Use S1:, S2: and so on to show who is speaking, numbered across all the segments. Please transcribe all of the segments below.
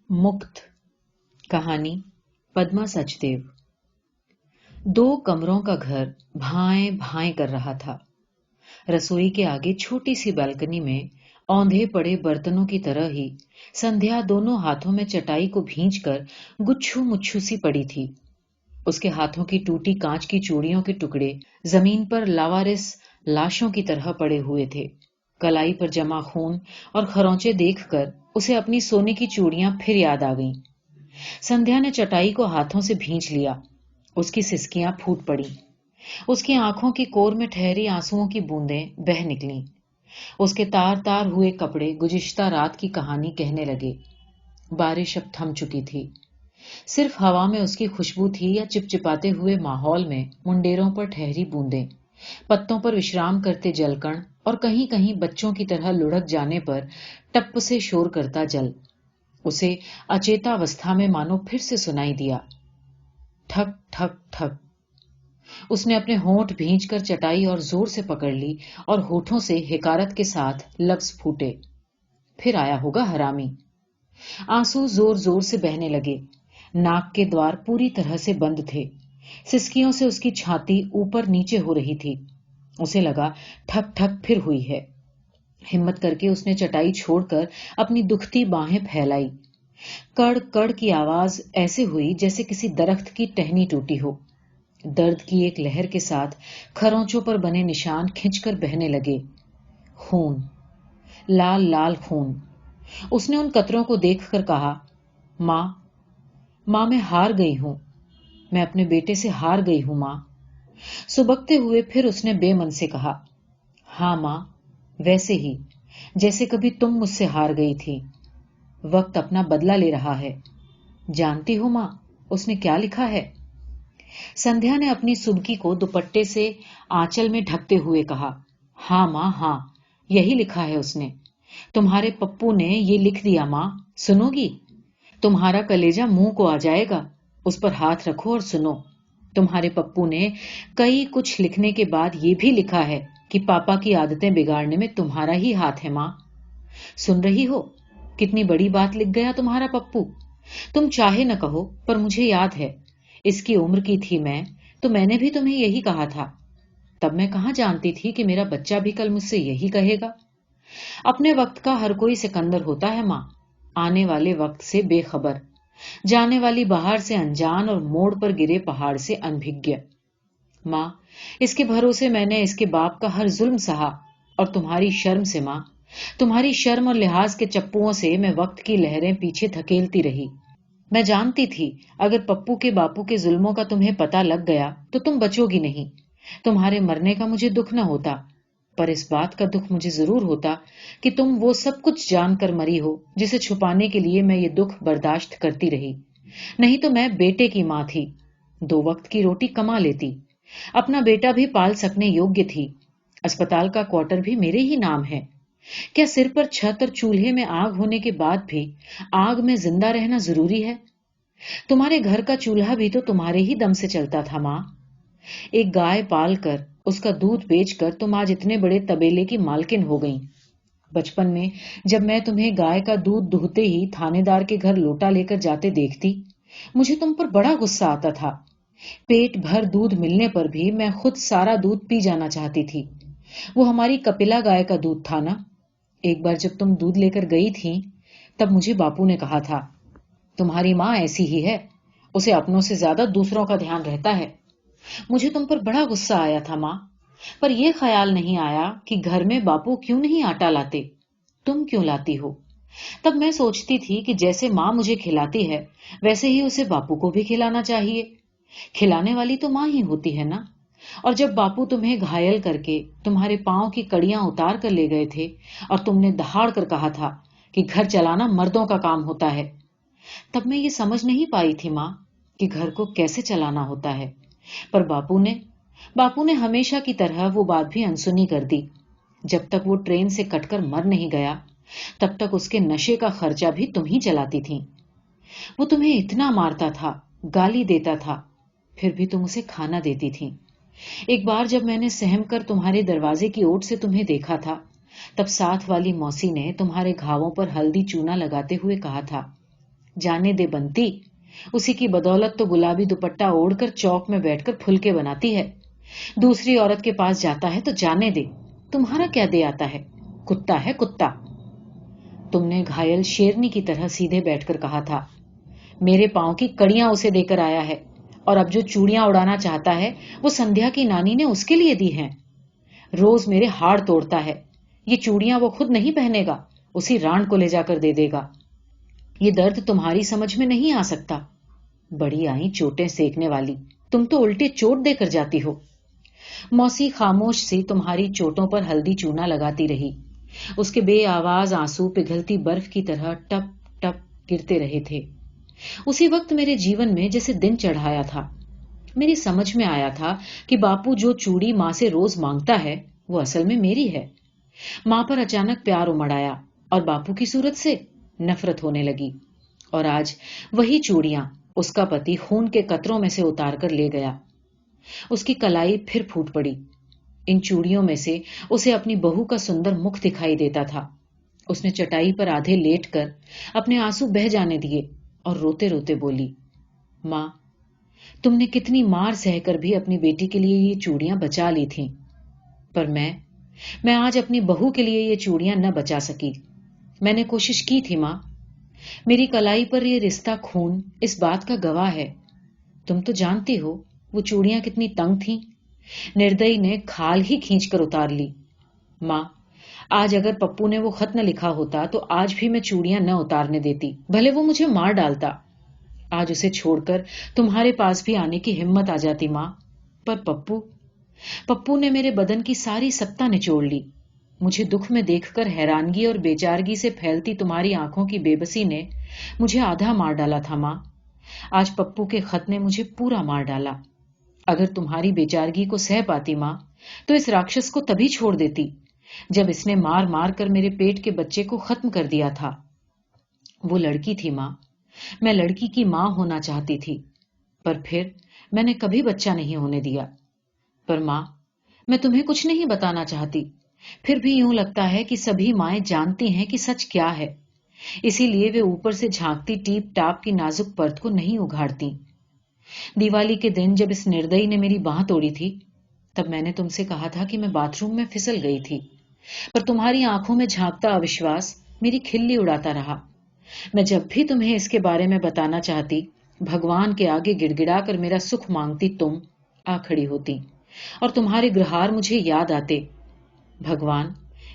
S1: मुक्त कहानी पद्मा सचदेव। 2 कमरों का घर भाएं भाएं कर रहा था। रसोई के आगे छोटी सी बालकनी में औंधे पड़े बर्तनों की तरह ही संध्या दोनों हाथों में चटाई को भींचकर गुच्छू मुच्छू सी पड़ी थी। उसके हाथों की टूटी कांच की चूड़ियों के टुकड़े जमीन पर लावारिस लाशों की तरह पड़े हुए थे। कलाई पर जमा खून और खरोंचे देखकर उसे अपनी सोने की चूड़ियां फिर याद आ गईं। संध्या ने चटाई को हाथों से भींच लिया। उसकी सिसकियां फूट पड़ी। उसकी आंखों की कोर में ठहरी आंसुओं की बूंदें बह निकलीं। उसके तार तार हुए कपड़े गुजिश्ता रात की कहानी कहने लगे। बारिश अब थम चुकी थी। सिर्फ हवा में उसकी खुशबू थी या चिपचिपाते हुए माहौल में मुंडेरों पर ठहरी बूंदें, पत्तों पर विश्राम करते जलकण और कहीं कहीं बच्चों की तरह लुढ़क जाने पर टप्प से शोर करता जल। उसे अचेतावस्था में मानो फिर से सुनाई दिया। ठक ठक ठक। उसने अपने होंठ भींचकर चटाई और जोर से पकड़ ली और होठों से हिकारत के साथ लफ्ज फूटे। फिर आया होगा हरामी। आंसू जोर जोर से बहने लगे। नाक के द्वार पूरी तरह से बंद थे। सिसकियों से उसकी छाती ऊपर नीचे हो रही थी। उसे लगा ठक ठक फिर हुई है। हिम्मत करके उसने चटाई छोड़कर अपनी दुखती बाहें फैलाई। कड़ कड़ की आवाज ऐसे हुई जैसे किसी दरख्त की टहनी टूटी हो। दर्द की एक लहर के साथ खरोंचों पर बने निशान खिंचकर बहने लगे। खून, लाल लाल खून। उसने उन कतरों को देखकर कहा, मां, मां, मैं हार गई हूं। मैं अपने बेटे से हार गई हूं मां। सुबकते हुए फिर उसने बेमन से कहा, हां मां, वैसे ही जैसे कभी तुम मुझसे हार गई थी। वक्त अपना बदला ले रहा है। जानती हो मां, उसने क्या लिखा है? संध्या ने अपनी सुबकी को दुपट्टे से आंचल में ढकते हुए कहा, हां मां, हां, यही लिखा है उसने। तुम्हारे पप्पू ने ये लिख दिया मां, सुनोगी? तुम्हारा कलेजा मुंह को आ जाएगा। उस पर हाथ रखो और सुनो। तुम्हारे पप्पू ने कई कुछ लिखने के बाद ये भी लिखा है कि पापा की आदतें बिगाड़ने में तुम्हारा ही हाथ है मां। सुन रही हो? कितनी बड़ी बात लिख गया तुम्हारा पप्पू। तुम चाहे न कहो, पर मुझे याद है, इसकी उम्र की थी मैं तो मैंने भी तुम्हें यही कहा था। तब मैं कहां जानती थी कि मेरा बच्चा भी कल मुझसे यही कहेगा। अपने वक्त का हर कोई सिकंदर होता है मां, आने वाले वक्त से बेखबर, जाने वाली बहार से अनजान और मोड़ पर गिरे पहाड़ से अनभिज्ञ। मां, इसके भरोसे मैंने इसके बाप का हर जुल्म सहा, और तुम्हारी शर्म से मां, तुम्हारी शर्म और लिहाज के चप्पुओं से मैं वक्त की लहरें पीछे धकेलती रही। मैं जानती थी अगर पप्पू के बापू के जुल्मों का तुम्हें पता लग गया तो तुम बचोगी नहीं। तुम्हारे मरने का मुझे दुख न होता, पर इस बात का दुख मुझे जरूर होता कि तुम वो सब कुछ जानकर मरी हो जिसे छुपाने के लिए मैं ये दुख बर्दाश्त करती रही। नहीं तो मैं बेटे की मां थी, 2 वक्त की रोटी कमा लेती, अपना बेटा भी पाल सकने योग्य थी। अस्पताल का क्वार्टर भी मेरे ही नाम है। क्या सिर पर छत और चूल्हे में आग होने के बाद भी आग में जिंदा रहना जरूरी है? तुम्हारे घर का चूल्हा भी तो तुम्हारे ही दम से चलता था मां। एक गाय पाल कर उसका दूध बेचकर तुम आज इतने बड़े तबेले की मालकिन हो गई। बचपन में जब मैं तुम्हें गाय का दूध दूहते ही थानेदार के घर लोटा लेकर जाते देखती, मुझे तुम पर बड़ा गुस्सा आता था। पेट भर दूध मिलने पर भी मैं खुद सारा दूध पी जाना चाहती थी। वो हमारी कपिला गाय का दूध था ना। एक बार जब तुम दूध लेकर गई थी, तब मुझे बापू ने कहा था, तुम्हारी माँ ऐसी ही है, उसे अपनों से ज्यादा दूसरों का ध्यान रहता है। मुझे तुम पर बड़ा गुस्सा आया था माँ, पर यह ख्याल नहीं आया कि घर में बापू क्यों नहीं आटा लाते, तुम क्यों लाती हो। तब मैं सोचती थी कि जैसे माँ मुझे खिलाती है वैसे ही उसे बापू को भी खिलाना चाहिए। खिलाने वाली तो माँ ही होती है ना। और जब बापू तुम्हें घायल करके तुम्हारे पांव की कड़ियां उतार कर ले गए थे और तुमने दहाड़ कर कहा था कि घर चलाना मर्दों का काम होता है, तब मैं ये समझ नहीं पाई थी माँ कि घर को कैसे चलाना होता है। पर बापू ने हमेशा की तरह वो बात भी अनसुनी कर दी। जब तक वो ट्रेन से कटकर मर नहीं गया, तब तक उसके नशे का खर्चा भी तुम ही चलाती थी। वो तुम्हें इतना मारता था, गाली देता था, फिर भी तुम उसे खाना देती थी। एक बार जब मैंने सहम कर तुम्हारे दरवाजे की ओट से तुम्हें देखा था, तब साथ वाली मौसी ने तुम्हारे घावों पर हल्दी चूना लगाते हुए कहा था, جانے دے بنتی، اسی کی بدولت تو گلابی دوپٹہ اوڑھ کر چوک میں بیٹھ کر پھلکے بناتی ہے. دوسری عورت کے پاس جاتا ہے تو جانے دے، تمہارا کیا دے آتا ہے؟ کتا ہے کتا. تم نے گھائل شیرنی کی طرح سیدھے بیٹھ کر کہا تھا. میرے پاؤں کی کڑیاں اسے دے کر آیا ہے، اور اب جو چوڑیاں اڑانا چاہتا ہے وہ سندھیا کی نانی نے اس کے لیے دی ہیں. روز میرے ہاڑ توڑتا ہے. یہ چوڑیاں وہ خود نہیں پہنے گا، اسی رانڈ کو لے جا کر دے دے گا. یہ درد تمہاری سمجھ میں نہیں آ سکتا. بڑی آئی چوٹیں سیکنے والی، تم تو الٹے چوٹ دے کر جاتی ہو. موسی خاموش سی تمہاری چوٹوں پر ہلدی چونا لگاتی رہی. اس کے بے آواز آنسو پگھلتی برف کی طرح ٹپ ٹپ گرتے رہے تھے. اسی وقت میرے جیون میں جیسے دن چڑھایا تھا. میری سمجھ میں آیا تھا کہ باپو جو چوڑی ماں سے روز مانگتا ہے وہ اصل میں میری ہے. ماں پر اچانک پیار امڑ آیا اور باپو کی صورت سے نفرت ہونے لگی. اور آج وہی چوڑیاں اس کا پتی خون کے قطروں میں سے اتار کر لے گیا. اس کی کلائی پھر پھوٹ پڑی. ان چوڑیوں میں سے اسے اپنی بہو کا سندر مکھ دکھائی دیتا تھا. اس نے چٹائی پر آدھے لیٹ کر اپنے آنسو بہہ جانے دیے اور روتے روتے بولی، ماں، تم نے کتنی مار سہ کر بھی اپنی بیٹی کے لیے یہ چوڑیاں بچا لی تھیں، پر میں آج اپنی بہو کے لیے یہ چوڑیاں نہ بچا سکی. میں نے کوشش کی تھی ماں. میری کلائی پر یہ رشتہ خون اس بات کا گواہ ہے. تم تو جانتی ہو وہ چوڑیاں کتنی تنگ تھیں. نردئی نے کھال ہی کھینچ کر اتار لی. ماں، آج اگر پپو نے وہ خط نہ لکھا ہوتا تو آج بھی میں چوڑیاں نہ اتارنے دیتی، بھلے وہ مجھے مار ڈالتا. آج اسے چھوڑ کر تمہارے پاس بھی آنے کی ہمت آ جاتی ماں. پر پپو نے میرے بدن کی ساری ستا نچوڑ لی. مجھے دکھ میں دیکھ کر حیرانگی اور بے چارگی سے پھیلتی تمہاری آنکھوں کی بے بسی نے مجھے آدھا مار ڈالا تھا ماں. آج پپو کے خط نے مجھے پورا مار ڈالا. اگر تمہاری بے چارگی کو سہ پاتی ماں تو اس راکشس کو تبھی چھوڑ دیتی جب اس نے مار مار کر میرے پیٹ کے بچے کو ختم کر دیا تھا. وہ لڑکی تھی ماں، میں لڑکی کی ماں ہونا چاہتی تھی، پر پھر میں نے کبھی بچہ نہیں ہونے دیا. پر ماں، میں تمہیں کچھ نہیں بتانا چاہتی، پھر بھی یوں لگتا ہے کہ سبھی مائیں جانتی ہیں کہ سچ کیا ہے، اسی لیے وہ اوپر سے جھانکتی ٹیپ ٹاپ کی نازک پرت کو نہیں اگاڑتی. دیوالی کے دن جب اس نردئی نے میری باہ توڑی تھی تب میں نے تم سے کہا تھا کہ میں باتھ روم میں پھسل گئی تھی، پر تمہاری آنکھوں میں جھانکتا اوشواس میری کھلی اڑاتا رہا. میں جب بھی تمہیں اس کے بارے میں بتانا چاہتی، بھگوان کے آگے گڑ گڑا کر میرا سکھ مانگتی، تم آ کھڑی ہوتی اور تمہارے گرہار مجھے یاد آتے. بھگوان،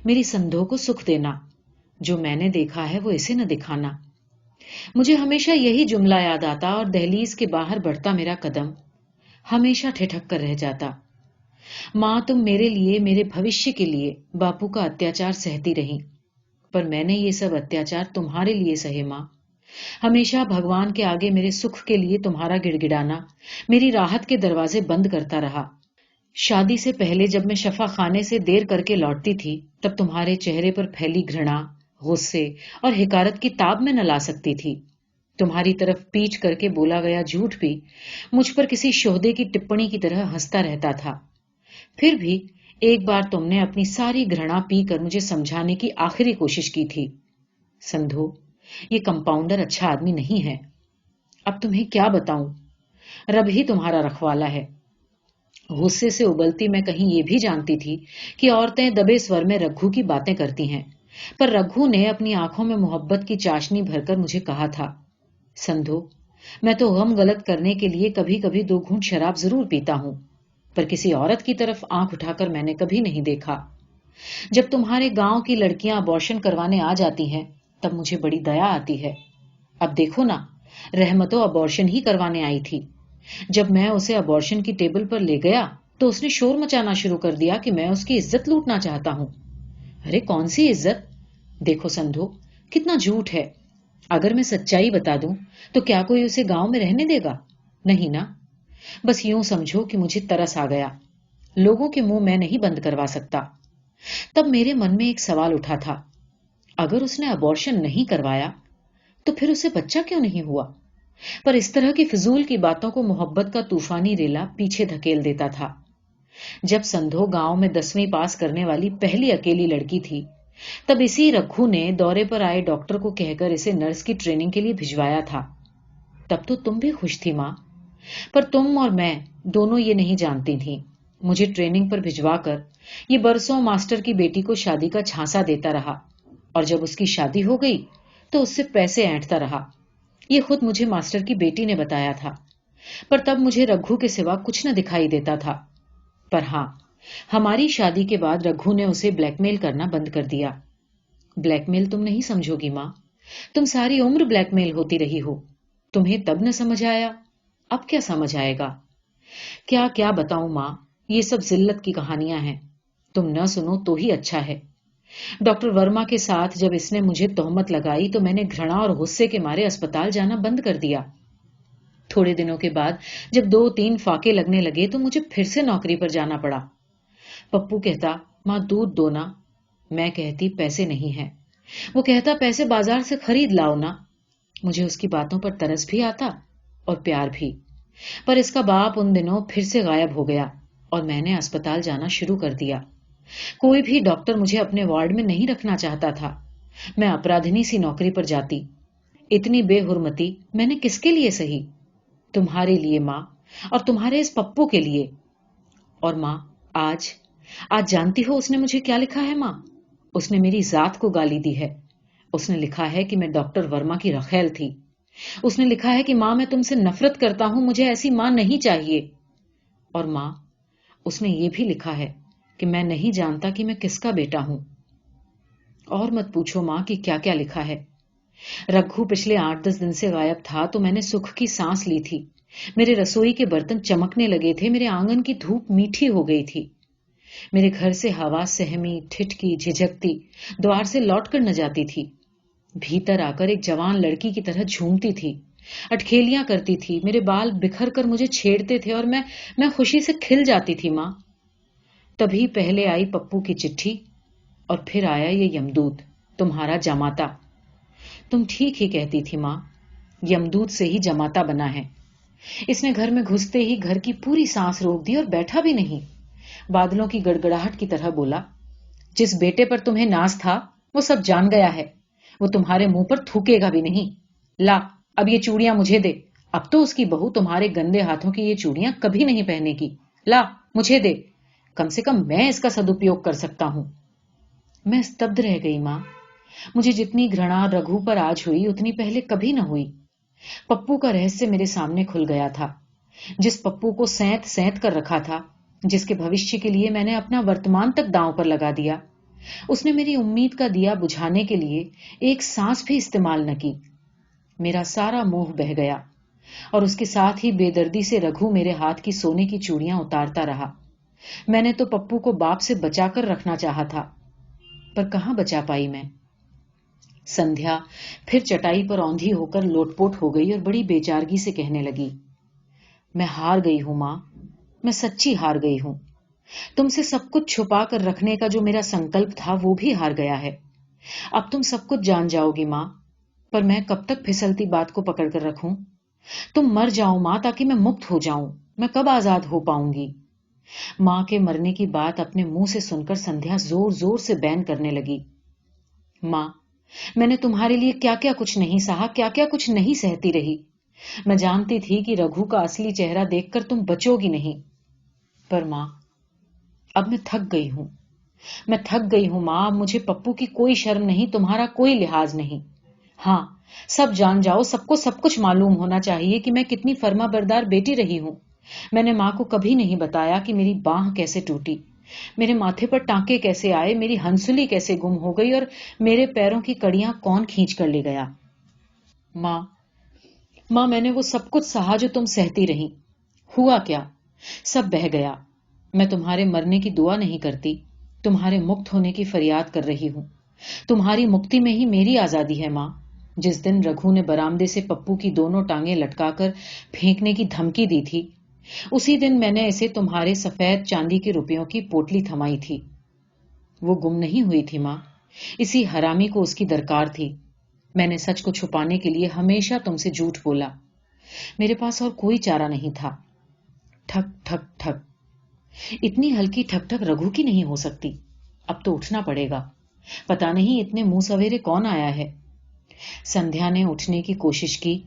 S1: میری سندھو کو سکھ دینا، جو میں نے دیکھا ہے وہ اسے نہ دکھانا. مجھے ہمیشہ یہی جملہ یاد آتا اور دہلیز کے باہر بڑھتا میرا قدم ہمیشہ ٹھٹک کر رہ جاتا. ماں، تم میرے لیے، میرے بھوشیہ کے لیے باپو کا اتیاچار سہتی رہی، پر میں نے یہ سب اتیاچار تمہارے لیے سہے ماں. ہمیشہ بھگوان کے آگے میرے سکھ کے لیے تمہارا گڑ گڑانا میری راحت کے دروازے بند کرتا رہا. شادی سے پہلے جب میں شفا خانے سے دیر کر کے لوٹتی تھی تب تمہارے چہرے پر پھیلی گھृنا، غصے اور حکارت کی تاب میں نہ لا سکتی تھی. تمہاری طرف پیچھ کر کے بولا گیا جھوٹ بھی مجھ پر کسی شہدے کی ٹپنی کی طرح ہنستا رہتا تھا. پھر بھی ایک بار تم نے اپنی ساری گھृنا پی کر مجھے سمجھانے کی آخری کوشش کی تھی، سندھو، یہ کمپاؤنڈر اچھا آدمی نہیں ہے. اب تمہیں کیا بتاؤں، رب ہی تمہارا رکھوالا ہے. غصے سے ابلتی میں کہیں یہ بھی جانتی تھی کہ عورتیں دبے سور میں رگھو کی باتیں کرتی ہیں، پر رگھو نے اپنی آنکھوں میں محبت کی چاشنی بھر کر مجھے کہا تھا، سندھو، میں تو غم غلط کرنے کے لیے کبھی کبھی 2 گھونٹ شراب ضرور پیتا ہوں، پر کسی عورت کی طرف آنکھ اٹھا کر میں نے کبھی نہیں دیکھا. جب تمہارے گاؤں کی لڑکیاں ابورشن کروانے آ جاتی ہیں تب مجھے بڑی دیا آتی ہے. اب دیکھو نا، رحمتوں ابورشن ہی کروانے آئی تھی. جب میں اسے ابورشن کی ٹیبل پر لے گیا تو اس نے شور مچانا شروع کر دیا کہ میں اس کی عزت لوٹنا چاہتا ہوں. ارے کون سی عزت؟ دیکھو سندھو، کتنا جھوٹ ہے. اگر میں سچائی بتا دوں تو کیا کوئی اسے گاؤں میں رہنے دے گا؟ نہیں نا. بس یوں سمجھو کہ مجھے ترس آ گیا. لوگوں کے منہ میں نہیں بند کروا سکتا. تب میرے من میں ایک سوال اٹھا تھا، اگر اس نے ابورشن نہیں کروایا تو پھر اسے بچہ کیوں نہیں ہوا؟ پر اس طرح کی فضول کی باتوں کو محبت کا طوفانی ریلا پیچھے دھکیل دیتا تھا. جب سندھو گاؤں میں 10ویں پاس کرنے والی پہلی اکیلی لڑکی تھی तब इसी रघु ने दौरे पर आए डॉक्टर को कहकर इसे नर्स की ट्रेनिंग के लिए भिजवाया था। तब तो तुम भी खुश थी माँ, पर तुम और मैं दोनों ये नहीं जानती थी मुझे ट्रेनिंग पर भिजवाकर ये बरसों मास्टर की बेटी को शादी का झांसा देता रहा, और जब उसकी शादी हो गई तो उससे पैसे ऐंठता रहा। ये खुद मुझे मास्टर की बेटी ने बताया था, पर तब मुझे रघु के सिवा कुछ न दिखाई देता था। पर हाँ, हमारी शादी के बाद रघु ने उसे ब्लैकमेल करना बंद कर दिया। ब्लैकमेल तुम नहीं समझोगी माँ, तुम सारी उम्र ब्लैकमेल होती रही हो। तुम्हें तब न समझ आया, अब क्या समझ आएगा? क्या क्या बताऊं माँ, ये सब जिल्लत की कहानियां हैं। तुम न सुनो तो ही अच्छा है। डॉक्टर वर्मा के साथ जब इसने मुझे तोहमत लगाई तो मैंने घृणा और गुस्से के मारे अस्पताल जाना बंद कर दिया। थोड़े दिनों के बाद जब 2-3 फाके लगने लगे तो मुझे फिर से नौकरी पर जाना पड़ा। पप्पू कहता, माँ दूध दो ना। मैं कहती पैसे नहीं है। वो कहता पैसे बाजार से खरीद लाओ ना। मुझे उसकी बातों पर तरस भी आता और प्यार भी। पर इसका बाप उन दिनों फिर से गायब हो गया और मैंने अस्पताल जाना शुरू कर दिया। कोई भी डॉक्टर मुझे अपने वार्ड में नहीं रखना चाहता था। मैं अपराधिनी सी नौकरी पर जाती। इतनी बेहुरमती मैंने किसके लिए सही? तुम्हारे लिए माँ, और तुम्हारे इस पप्पू के लिए। और माँ, आज आज जानती हो उसने मुझे क्या लिखा है माँ? उसने मेरी जात को गाली दी है। उसने लिखा है कि मैं डॉक्टर वर्मा की रखेल थी। उसने लिखा है कि माँ मैं तुमसे नफरत करता हूं, मुझे ऐसी माँ नहीं चाहिए। और माँ, उसने ये भी लिखा है कि मैं नहीं जानता कि मैं किसका बेटा हूं। और मत पूछो माँ कि क्या क्या लिखा है। रघु पिछले 8-10 दिन से गायब था तो मैंने सुख की सांस ली थी। मेरे रसोई के बर्तन चमकने लगे थे, मेरे आंगन की धूप मीठी हो गई थी। मेरे घर से हवा सहमी, ठिठकी, झिझकती द्वार से लौटकर न जाती थी। भीतर आकर एक जवान लड़की की तरह झूमती थी, अटखेलियां करती थी। मेरे बाल बिखर कर मुझे छेड़ते थे और मैं खुशी से खिल जाती थी माँ। तभी पहले आई पप्पू की चिट्ठी और फिर आया ये यमदूत, तुम्हारा जमाता। तुम ठीक ही कहती थी माँ, यमदूत से ही जमाता बना है। इसने घर में घुसते ही घर की पूरी सांस रोक दी और बैठा भी नहीं। बादलों की गड़गड़ाहट की तरह बोला, जिस बेटे पर तुम्हें नाज था वो सब जान गया है। वो तुम्हारे मुंह पर थूकेगा भी नहीं। ला, अब ये चूड़ियां मुझे दे। अब तो उसकी बहू तुम्हारे गंदे हाथों की ये चूड़ियां कभी नहीं पहनेगी। ला, मुझे दे। कम से कम मैं इसका सदुपयोग कर सकता हूं। मैं स्तब्ध रह गई माँ। मुझे जितनी घृणा रघु पर आज हुई उतनी पहले कभी न हुई। पप्पू का रहस्य मेरे सामने खुल गया था। जिस पप्पू को सैंत सैंत कर रखा था, जिसके भविष्य के लिए मैंने अपना वर्तमान तक दांव पर लगा दिया, उसने मेरी उम्मीद का दिया बुझाने के लिए एक सांस भी इस्तेमाल न की। मेरा सारा मोह बह गया और उसके साथ ही बेदर्दी से रघु मेरे हाथ की सोने की चूड़ियां उतारता रहा। मैंने तो पप्पू को बाप से बचाकर रखना चाहा था, पर कहां बचा पाई मैं। संध्या फिर चटाई पर औंधी होकर लोटपोट हो गई और बड़ी बेचारगी से कहने लगी, मैं हार गई हूं मां, मैं सच्ची हार गई हूं। तुमसे सब कुछ छुपा कर रखने का जो मेरा संकल्प था वो भी हार गया है। अब तुम सब कुछ जान जाओगी मां, पर मैं कब तक फिसलती बात को पकड़ कर रखूं? तुम मर जाओ मां, ताकि मैं मुक्त हो जाऊं। मैं कब आजाद हो पाऊंगी? मां के मरने की बात अपने मुंह से सुनकर संध्या जोर जोर से बैन करने लगी। मां, मैंने तुम्हारे लिए क्या क्या कुछ नहीं सहा, क्या क्या कुछ नहीं सहती रही। मैं जानती थी कि रघु का असली चेहरा देखकर तुम बचोगी नहीं। पर मां, अब मैं थक गई हूं। मैं थक गई हूं मां। अब मुझे पप्पू की कोई शर्म नहीं, तुम्हारा कोई लिहाज नहीं। हाँ, सब जान जाओ, सबको सब कुछ मालूम होना चाहिए कि मैं कितनी फर्माबरदार बेटी रही हूं। मैंने मां को कभी नहीं बताया कि मेरी बांह कैसे टूटी, मेरे माथे पर टांके कैसे आए, मेरी हंसुली कैसे गुम हो गई और मेरे पैरों की कड़ियां कौन खींच कर ले गया। मां, मैंने वो सब कुछ सहा जो तुम सहती रही। हुआ क्या? सब बह गया। मैं तुम्हारे मरने की दुआ नहीं करती, तुम्हारे मुक्त होने की फरियाद कर रही हूं। तुम्हारी मुक्ति में ही मेरी आजादी है मां। जिस दिन रघु ने बरामदे से पप्पू की दोनों टांगे लटकाकर फेंकने की धमकी दी थी, उसी दिन मैंने इसे तुम्हारे सफेद चांदी के रुपयों की पोटली थमाई थी। वो गुम नहीं हुई थी मां, इसी हरामी को उसकी दरकार थी। मैंने सच को छुपाने के लिए हमेशा तुमसे झूठ बोला। मेरे पास और कोई चारा नहीं था। ठक ठक ठक। इतनी हल्की ठक ठक रघु की नहीं हो सकती। अब तो उठना पड़ेगा। پتا نہیں اتنے منہ سویرے کون آیا ہے۔ سندھیا نے اٹھنے کی کوشش کی،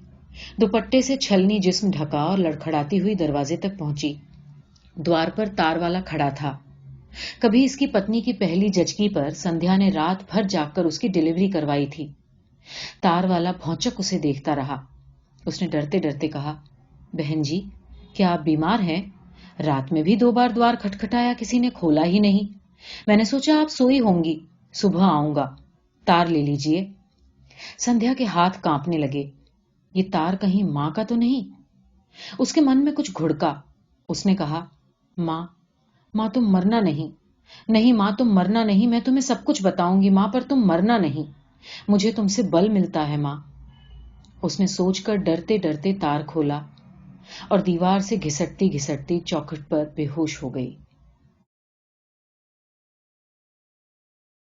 S1: دوپٹے سے چھلنی جسم ڈھکا اور لڑکھڑاتی ہوئی دروازے تک پہنچی۔ دوار پر تار والا کھڑا تھا۔ کبھی اس کی پتنی کی پہلی جچگی پر سندھیا نے رات بھر جاگ کر اس کی ڈلیوری کروائی تھی۔ تار والا بھونچک اسے دیکھتا رہا۔ اس نے ڈرتے ڈرتے کہا، بہن جی، کیا آپ بیمار ہیں؟ رات میں بھی 2 بار دوار کھٹکھٹایا، کسی نے کھولا ہی نہیں۔ میں نے سوچا آپ سوئی ہوں گی، صبح آؤں گا، تار لے لیجئے۔ سندھیا کے ہاتھ کانپنے لگے۔ یہ تار کہیں ماں کا تو نہیں؟ اس کے من میں کچھ گھڑکا۔ اس نے کہا، ماں تم مرنا نہیں۔ نہیں ماں، تم مرنا نہیں، میں تمہیں سب کچھ بتاؤں گی ماں، پر تم مرنا نہیں، مجھے تم سے بل ملتا ہے ماں۔ اس نے سوچ کر ڈرتے ڈرتے تار کھولا اور دیوار سے گھسٹتی گھسٹتی چوکھٹ پر بے ہوش ہو گئی۔